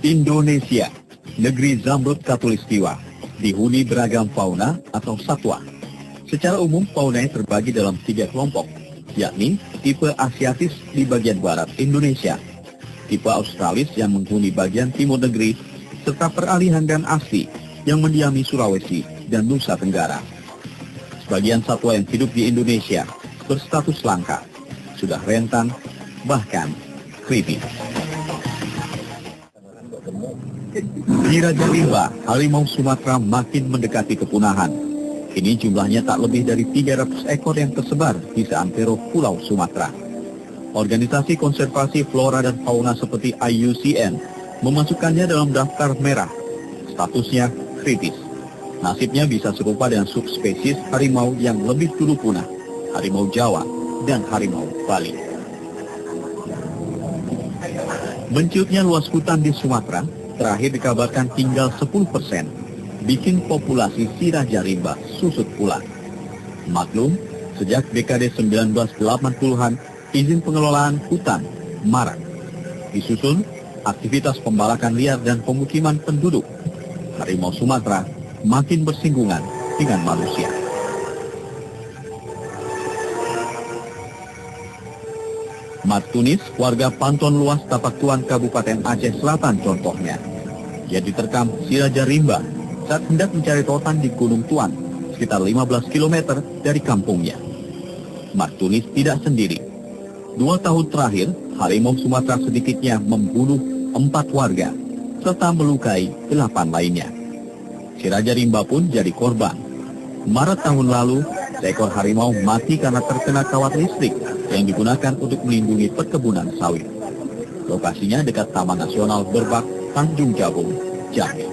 Indonesia, negeri zamrud khatulistiwa, dihuni beragam fauna atau satwa. Secara umum, faunanya terbagi dalam 3 kelompok, yakni tipe Asiatis di bagian barat Indonesia, tipe Australis yang menghuni bagian timur negeri, serta peralihan dan asli yang mendiami Sulawesi dan Nusa Tenggara. Sebagian satwa yang hidup di Indonesia berstatus langka, sudah rentan, bahkan kritis. Di Raja Rimba, harimau Sumatera makin mendekati kepunahan. Kini jumlahnya tak lebih dari 300 ekor yang tersebar di seantero Pulau Sumatera. Organisasi konservasi flora dan fauna seperti IUCN memasukkannya dalam daftar merah. Statusnya kritis. Nasibnya bisa serupa dengan subspesies harimau yang lebih dulu punah, harimau Jawa dan harimau Bali. Menciutnya luas hutan di Sumatera, terakhir dikabarkan tinggal 10%, bikin populasi si Raja Rimba susut pula. Maklum, sejak dekade 1980-an, izin pengelolaan hutan marak. Disusul aktivitas pembalakan liar dan pemukiman penduduk. Harimau Sumatera makin bersinggungan dengan manusia. Mat Tunis, warga Panton Luas Tapak Tuan Kabupaten Aceh Selatan contohnya. Ia diterkam si Raja Rimba saat hendak mencari rotan di Gunung Tuan, sekitar 15 km dari kampungnya. Mat Tunis tidak sendiri. 2 tahun terakhir, harimau Sumatera sedikitnya membunuh 4 warga, serta melukai 8 lainnya. Si Raja Rimba pun jadi korban. Maret tahun lalu, seekor harimau mati karena terkena kawat listrik yang digunakan untuk melindungi perkebunan sawit. Lokasinya dekat Taman Nasional Berbak, Tanjung Jabung, Jambi.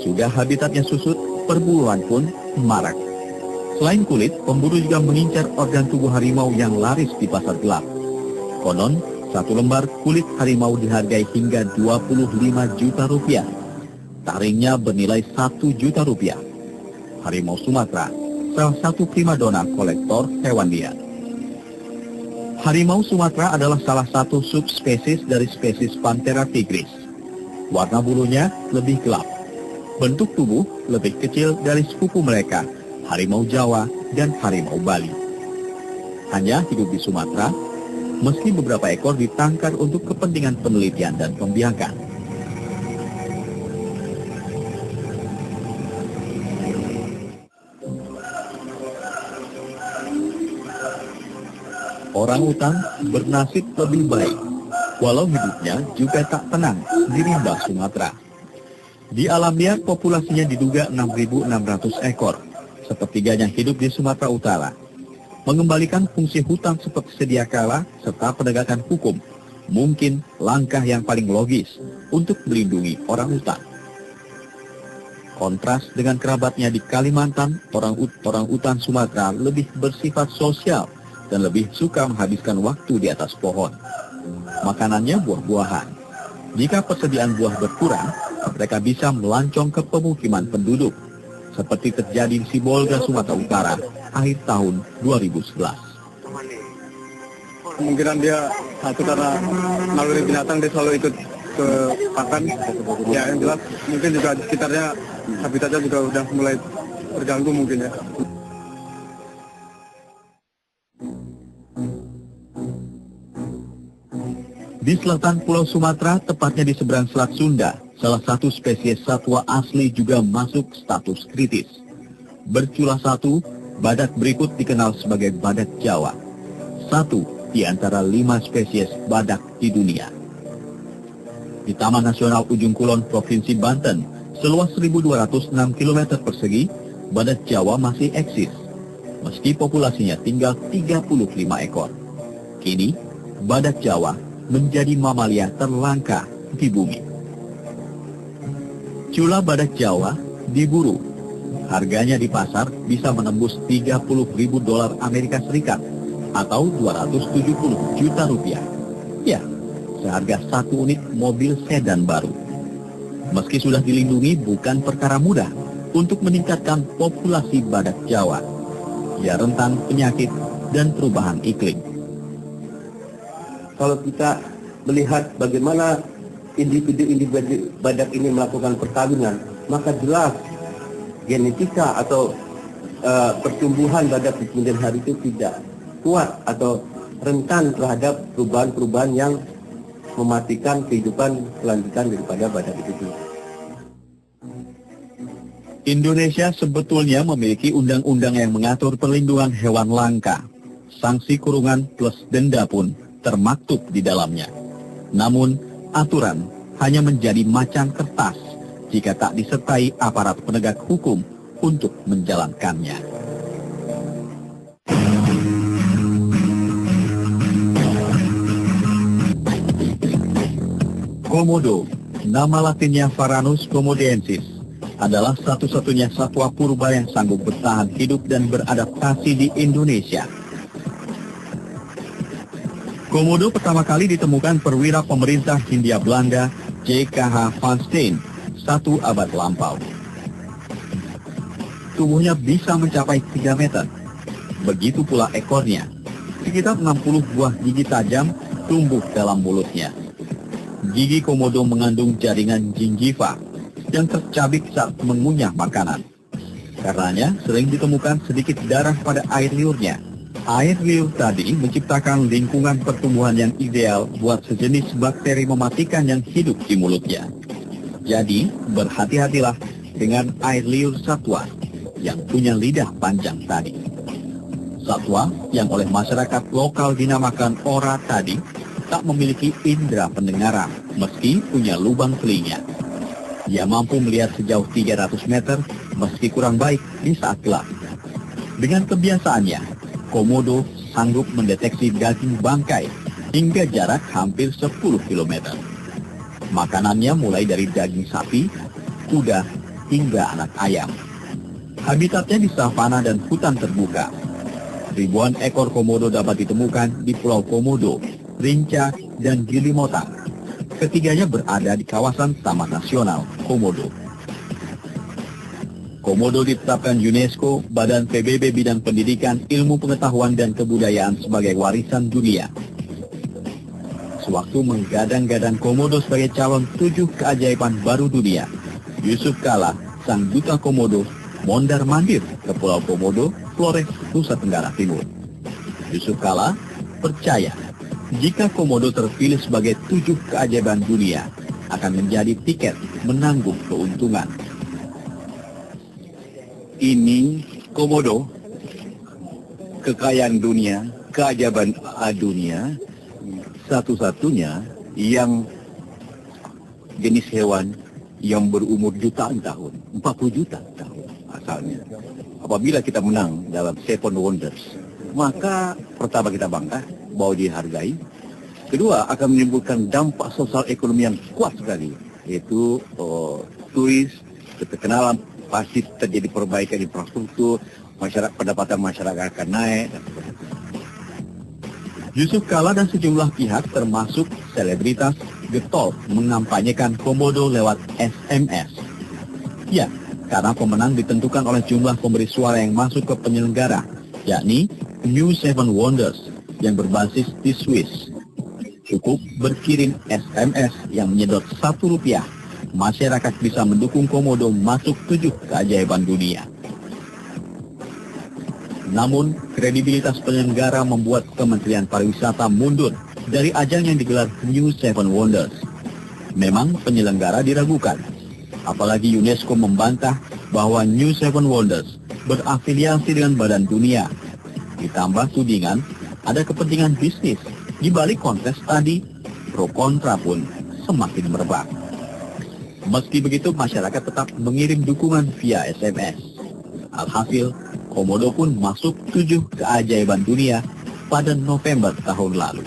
Sudah habitatnya susut, perburuan pun marak. Selain kulit, pemburu juga mengincar organ tubuh harimau yang laris di pasar gelap. Konon, 1 lembar kulit harimau dihargai hingga 25 juta rupiah. Taringnya bernilai 1 juta rupiah. Harimau Sumatera, salah satu primadona kolektor hewan liar. Harimau Sumatera adalah salah satu subspesies dari spesies Panthera tigris. Warna bulunya lebih gelap. Bentuk tubuh lebih kecil dari sepupu mereka, harimau Jawa dan harimau Bali. Hanya hidup di Sumatera, meski beberapa ekor ditangkar untuk kepentingan penelitian dan pembiakan. Orangutan bernasib lebih baik, walau hidupnya juga tak tenang di Rimba, Sumatera. Di alam liar populasinya diduga 6.600 ekor, sepertiganya hidup di Sumatera Utara. Mengembalikan fungsi hutan seperti sedia kala serta penegakan hukum mungkin langkah yang paling logis untuk melindungi orangutan. Kontras dengan kerabatnya di Kalimantan, orangutan Sumatera lebih bersifat sosial dan lebih suka menghabiskan waktu di atas pohon. Makanannya buah-buahan. Jika persediaan buah berkurang, mereka bisa melancong ke pemukiman penduduk, seperti terjadi di Sibolga, Sumatera Utara, akhir tahun 2011. Kemungkinan dia satu karena naluri binatang, dia selalu ikut ke pakan. Ya yang jelas mungkin juga di sekitarnya habitatnya juga udah mulai terganggu mungkin ya. Di selatan Pulau Sumatera, tepatnya di seberang Selat Sunda, salah satu spesies satwa asli juga masuk status kritis. Bercula 1, badak berikut dikenal sebagai badak Jawa. 1 di antara 5 spesies badak di dunia. Di Taman Nasional Ujung Kulon, Provinsi Banten, seluas 1.206 km persegi, badak Jawa masih eksis, meski populasinya tinggal 35 ekor. Kini, badak Jawa menjadi mamalia terlangka di bumi. Cula badak Jawa diburu. Harganya di pasar bisa menembus $30.000 Amerika Serikat atau 270 juta rupiah. Ya, seharga 1 unit mobil sedan baru. Meski sudah dilindungi, bukan perkara mudah untuk meningkatkan populasi badak Jawa. Ia rentan penyakit dan perubahan iklim. Kalau kita melihat bagaimana individu-individu badak ini melakukan perkawinan, maka jelas genetika atau pertumbuhan badak di kemudian hari itu tidak kuat atau rentan terhadap perubahan-perubahan yang mematikan kehidupan kelanjutan daripada badak itu. Indonesia sebetulnya memiliki undang-undang yang mengatur perlindungan hewan langka. Sanksi kurungan plus denda pun termaktub di dalamnya. Namun, aturan hanya menjadi macan kertas jika tak disertai aparat penegak hukum untuk menjalankannya. Komodo, nama latinnya Varanus komodensis, adalah satu-satunya satwa purba yang sanggup bertahan hidup dan beradaptasi di Indonesia. Komodo pertama kali ditemukan perwira pemerintah Hindia Belanda J.K.H. van Steen 1 abad lampau. Tubuhnya bisa mencapai 3 meter. Begitu pula ekornya. Sekitar 60 buah gigi tajam tumbuh dalam mulutnya. Gigi komodo mengandung jaringan gingiva yang tercabik saat mengunyah makanan. Karenanya sering ditemukan sedikit darah pada air liurnya. Air liur tadi menciptakan lingkungan pertumbuhan yang ideal buat sejenis bakteri mematikan yang hidup di mulutnya. Jadi, berhati-hatilah dengan air liur satwa yang punya lidah panjang tadi. Satwa yang oleh masyarakat lokal dinamakan ora tadi tak memiliki indera pendengaran meski punya lubang telinga. Ia mampu melihat sejauh 300 meter meski kurang baik di saat gelap. Dengan kebiasaannya, komodo sanggup mendeteksi daging bangkai hingga jarak hampir 10 km. Makanannya mulai dari daging sapi, kuda, hingga anak ayam. Habitatnya di savana dan hutan terbuka. Ribuan ekor komodo dapat ditemukan di Pulau Komodo, Rinca, dan Gili Motang. Ketiganya berada di kawasan Taman Nasional Komodo. Komodo ditetapkan UNESCO, Badan PBB Bidang Pendidikan, Ilmu Pengetahuan dan Kebudayaan sebagai warisan dunia. Sewaktu menggadang-gadang komodo sebagai calon 7 keajaiban baru dunia, Yusuf Kala, sang duta komodo, mondar-mandir ke Pulau Komodo, Flores, Nusa Tenggara Timur. Yusuf Kala percaya jika komodo terpilih sebagai 7 keajaiban dunia, akan menjadi tiket menanggung keuntungan. Ini komodo, kekayaan dunia, keajaiban dunia, satu-satunya yang jenis hewan yang berumur jutaan tahun, 40 juta tahun asalnya. Apabila kita menang dalam Seven Wonders, maka pertama kita bangga bahwa dihargai. Kedua, akan menimbulkan dampak sosial ekonomi yang kuat sekali, yaitu turis, keterkenalan, pasti terjadi perbaikan infrastruktur, pendapatan masyarakat akan naik. Yusuf Kala dan sejumlah pihak termasuk selebritas getol mengampanyekan komodo lewat SMS. Ya, karena pemenang ditentukan oleh jumlah pemberi suara yang masuk ke penyelenggara, yakni New Seven Wonders yang berbasis di Swiss. Cukup berkirim SMS yang menyedot Rp1, masyarakat bisa mendukung komodo masuk 7 keajaiban dunia. Namun, kredibilitas penyelenggara membuat Kementerian Pariwisata mundur dari ajang yang digelar New Seven Wonders. Memang penyelenggara diragukan, apalagi UNESCO membantah bahwa New Seven Wonders berafiliasi dengan Badan Dunia. Ditambah tudingan ada kepentingan bisnis di balik kontes tadi, pro kontra pun semakin merebak. Meski begitu, masyarakat tetap mengirim dukungan via SMS. Alhasil, komodo pun masuk 7 keajaiban dunia pada November tahun lalu.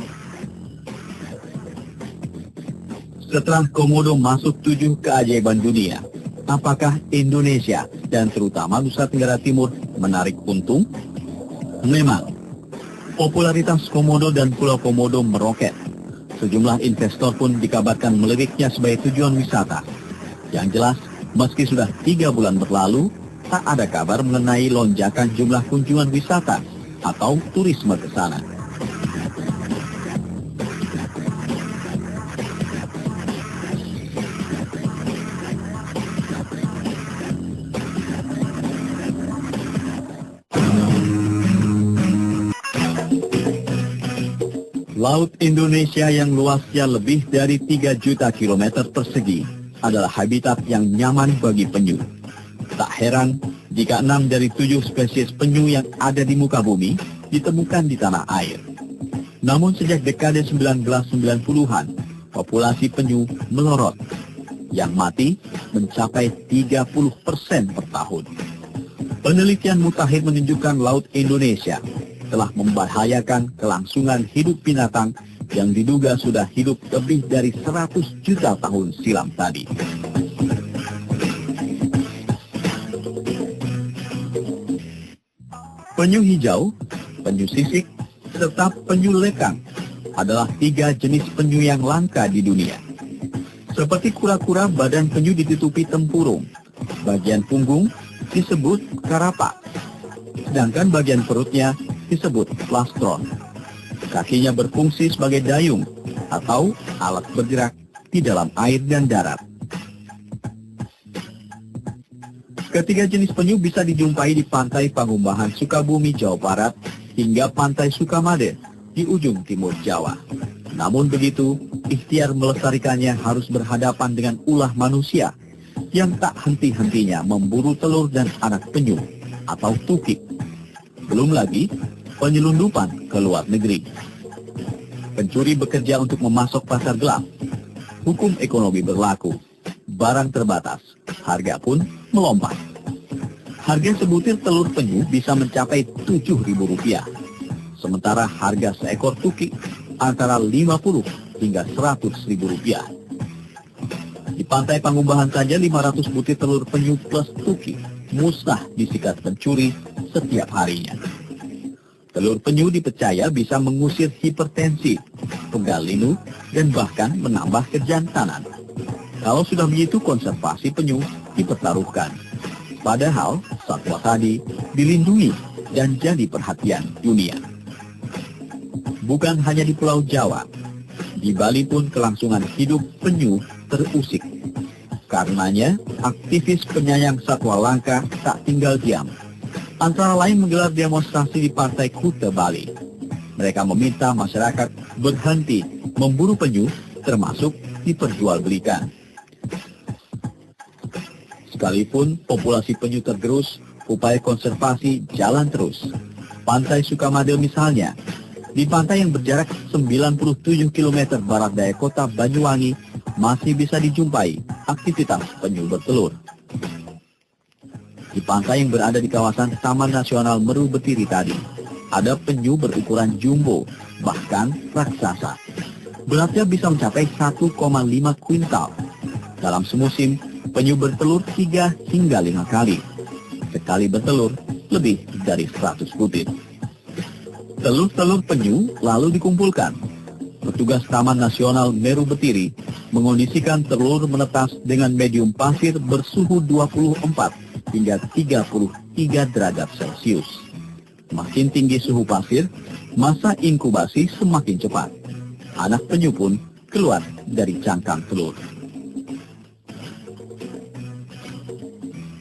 Setelah komodo masuk 7 keajaiban dunia, apakah Indonesia dan terutama Nusa Tenggara Timur menarik untung? Memang, popularitas komodo dan Pulau Komodo meroket. Sejumlah investor pun dikabarkan meliriknya sebagai tujuan wisata. Yang jelas, meski sudah 3 bulan berlalu, tak ada kabar mengenai lonjakan jumlah kunjungan wisata atau turisme ke sana. Laut Indonesia yang luasnya lebih dari 3 juta kilometer persegi adalah habitat yang nyaman bagi penyu. Tak heran jika 6 dari 7 spesies penyu yang ada di muka bumi ditemukan di tanah air. Namun sejak dekade 1990-an, populasi penyu melorot. Yang mati mencapai 30% per tahun. Penelitian mutakhir menunjukkan Laut Indonesia telah membahayakan kelangsungan hidup binatang yang diduga sudah hidup lebih dari 100 juta tahun silam tadi. Penyu hijau, penyu sisik, serta penyu lekang adalah 3 jenis penyu yang langka di dunia. Seperti kura-kura, badan penyu ditutupi tempurung. Bagian punggung disebut karapak, sedangkan bagian perutnya disebut plastron. Kakinya berfungsi sebagai dayung atau alat bergerak di dalam air dan darat. Ketiga jenis penyu bisa dijumpai di pantai Pangumbahan, Sukabumi, Jawa Barat, hingga pantai Sukamade di ujung timur Jawa. Namun begitu, ikhtiar melestarikannya harus berhadapan dengan ulah manusia yang tak henti-hentinya memburu telur dan anak penyu atau tukik. Belum lagi penyelundupan ke luar negeri. Pencuri bekerja untuk memasok pasar gelap. Hukum ekonomi berlaku. Barang terbatas. Harga pun melompat. Harga sebutir telur penyu bisa mencapai Rp7.000. Sementara harga seekor tukik antara Rp50 hingga Rp100.000. Di pantai Pangumbahan saja 500 butir telur penyu plus tukik musnah disikat pencuri setiap harinya. Telur penyu dipercaya bisa mengusir hipertensi, pegal linu, dan bahkan menambah kejantanan. Kalau sudah begitu, konservasi penyu dipertaruhkan. Padahal satwa tadi dilindungi dan jadi perhatian dunia. Bukan hanya di Pulau Jawa, di Bali pun kelangsungan hidup penyu terusik. Karenanya, aktivis penyayang satwa langka tak tinggal diam. Antara lain menggelar demonstrasi di Pantai Kuta, Bali. Mereka meminta masyarakat berhenti memburu penyu, termasuk diperjualbelikan. Sekalipun populasi penyu tergerus, upaya konservasi jalan terus. Pantai Sukamade misalnya, di pantai yang berjarak 97 km barat daya kota Banyuwangi, masih bisa dijumpai aktivitas penyu bertelur. Di pantai yang berada di kawasan Taman Nasional Meru Betiri tadi, ada penyu berukuran jumbo, bahkan raksasa. Beratnya bisa mencapai 1,5 kuintal. Dalam semusim, penyu bertelur 3 hingga 5 kali. Sekali bertelur, lebih dari 100 butir. Telur-telur penyu lalu dikumpulkan. Petugas Taman Nasional Meru Betiri mengondisikan telur menetas dengan medium pasir bersuhu 24 hingga 33 derajat Celcius. Makin tinggi suhu pasir, masa inkubasi semakin cepat. Anak penyu pun keluar dari cangkang telur.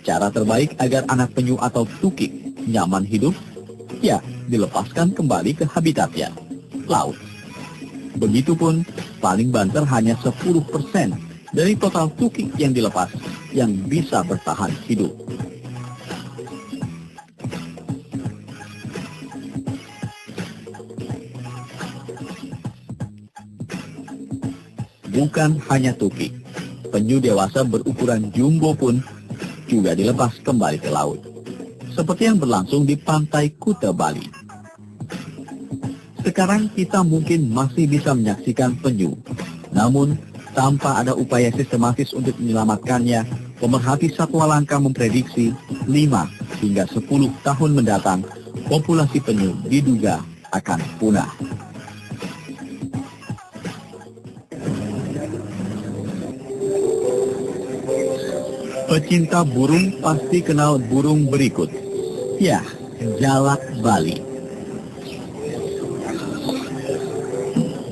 Cara terbaik agar anak penyu atau tukik nyaman hidup, ya dilepaskan kembali ke habitatnya, laut. Begitupun paling banter hanya 10% dari total tukik yang dilepas yang bisa bertahan hidup. Bukan hanya tukik, penyu dewasa berukuran jumbo pun juga dilepas kembali ke laut. Seperti yang berlangsung di Pantai Kuta, Bali. Sekarang kita mungkin masih bisa menyaksikan penyu, namun tanpa ada upaya sistematis untuk menyelamatkannya, pemerhati satwa langka memprediksi 5 hingga 10 tahun mendatang, populasi penyu diduga akan punah. Pecinta burung pasti kenal burung berikut. Ya, jalak Bali.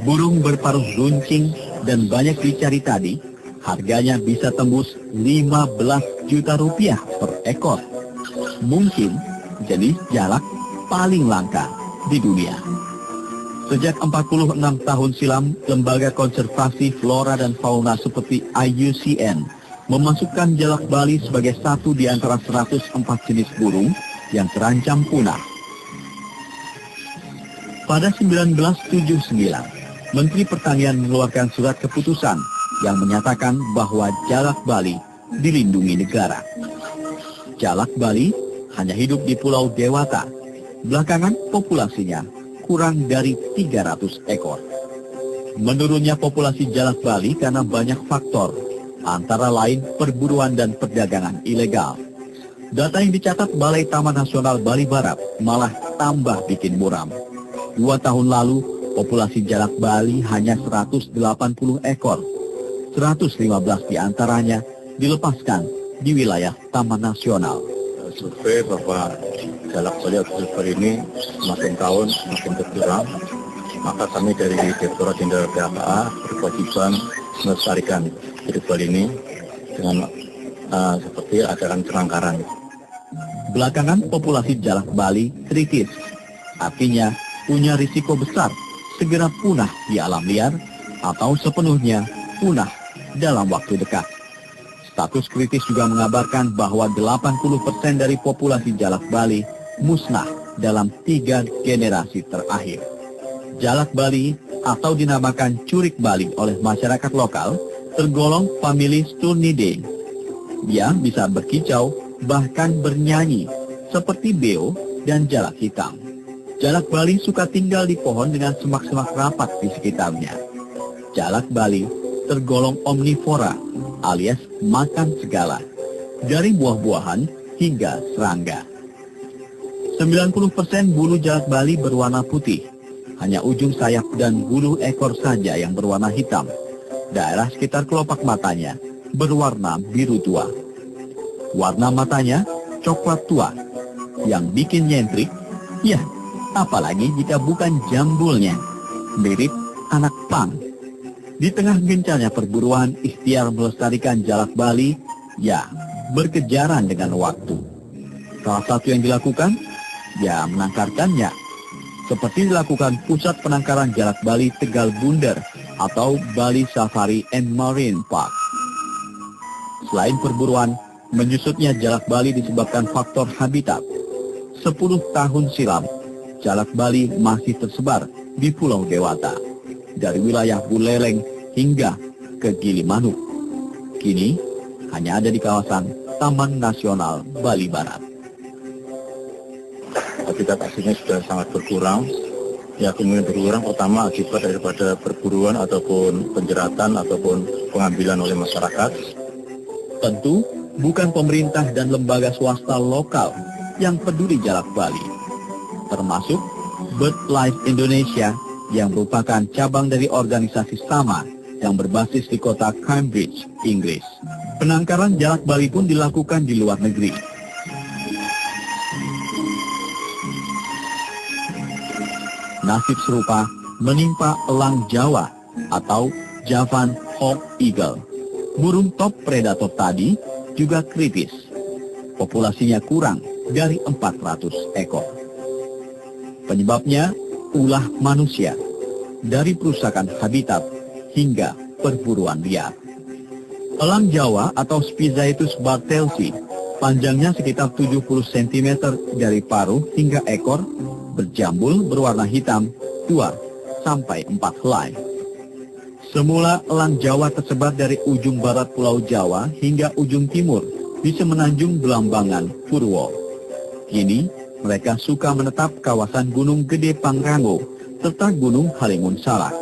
Burung berparuh runcing dan banyak dicari tadi, harganya bisa tembus 15 juta rupiah per ekor. Mungkin jenis jalak paling langka di dunia. Sejak 46 tahun silam, lembaga konservasi flora dan fauna seperti IUCN memasukkan jalak Bali sebagai satu di antara 104 jenis burung yang terancam punah. Pada 1979, Menteri Pertanian mengeluarkan surat keputusan yang menyatakan bahwa jalak Bali dilindungi negara. Jalak Bali hanya hidup di Pulau Dewata. Belakangan populasinya kurang dari 300 ekor. Menurunnya populasi jalak Bali karena banyak faktor, antara lain perburuan dan perdagangan ilegal. Data yang dicatat Balai Taman Nasional Bali Barat malah tambah bikin muram. 2 tahun lalu, populasi jalak Bali hanya 180 ekor. 115 diantaranya dilepaskan di wilayah Taman Nasional. Survei bahwa jalak Bali atau silver ini semakin tahun semakin berkurang, maka kami dari Direktorat Jenderal PAKA berkewajiban melestarikan jalak Bali ini dengan seperti adakan penangkaran. Belakangan populasi jalak Bali kritis, artinya punya risiko besar segera punah di alam liar atau sepenuhnya punah dalam waktu dekat. Status kritis juga mengabarkan bahwa 80% dari populasi jalak Bali musnah dalam 3 generasi terakhir. Jalak Bali atau dinamakan curik Bali oleh masyarakat lokal tergolong famili Sturnidae. Dia bisa berkicau bahkan bernyanyi seperti beo dan jalak hitam. Jalak Bali suka tinggal di pohon dengan semak-semak rapat di sekitarnya. Jalak Bali tergolong omnivora alias makan segala, dari buah-buahan hingga serangga. 90% bulu jalak Bali berwarna putih, hanya ujung sayap dan bulu ekor saja yang berwarna hitam. Daerah sekitar kelopak matanya berwarna biru tua. Warna matanya coklat tua, yang bikin nyentrik, ya apalagi jika bukan jambulnya, mirip anak pang. Di tengah gencarnya perburuan, ikhtiar melestarikan jalak Bali, ya, berkejaran dengan waktu. Salah satu yang dilakukan, ya menangkarkannya. Seperti dilakukan Pusat Penangkaran Jalak Bali Tegal Bunder atau Bali Safari and Marine Park. Selain perburuan, menyusutnya jalak Bali disebabkan faktor habitat. 10 tahun silam, jalak Bali masih tersebar di Pulau Dewata, dari wilayah Buleleng hingga ke Gilimanuk. Kini hanya ada di kawasan Taman Nasional Bali Barat. Habitat aslinya sudah sangat berkurang. Ya, kemungkinan berkurang pertama akibat daripada perburuan ataupun penjeratan ataupun pengambilan oleh masyarakat. Tentu bukan pemerintah dan lembaga swasta lokal yang peduli jalak Bali, termasuk BirdLife Indonesia yang merupakan cabang dari organisasi sama yang berbasis di kota Cambridge, Inggris. Penangkaran jalak Bali pun dilakukan di luar negeri. Nasib serupa menimpa elang Jawa atau Javan Hawk Eagle. Burung top predator tadi juga kritis. Populasinya kurang dari 400 ekor. Penyebabnya ulah manusia, dari perusakan habitat hingga perburuan liar. Elang Jawa atau Spizaetus bartelsi, panjangnya sekitar 70 cm dari paruh hingga ekor, berjambul berwarna hitam 2 sampai 4 helai. Semula elang Jawa tersebar dari ujung barat Pulau Jawa hingga ujung timur di Semenanjung Belambangan, Purwo. Kini mereka suka menetap kawasan Gunung Gede Pangrango serta Gunung Halimun Salak.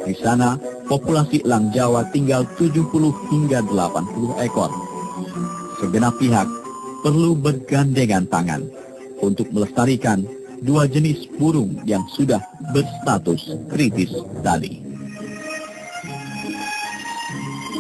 Di sana, populasi elang Jawa tinggal 70 hingga 80 ekor. Segenap pihak perlu bergandengan tangan untuk melestarikan 2 jenis burung yang sudah berstatus kritis tadi.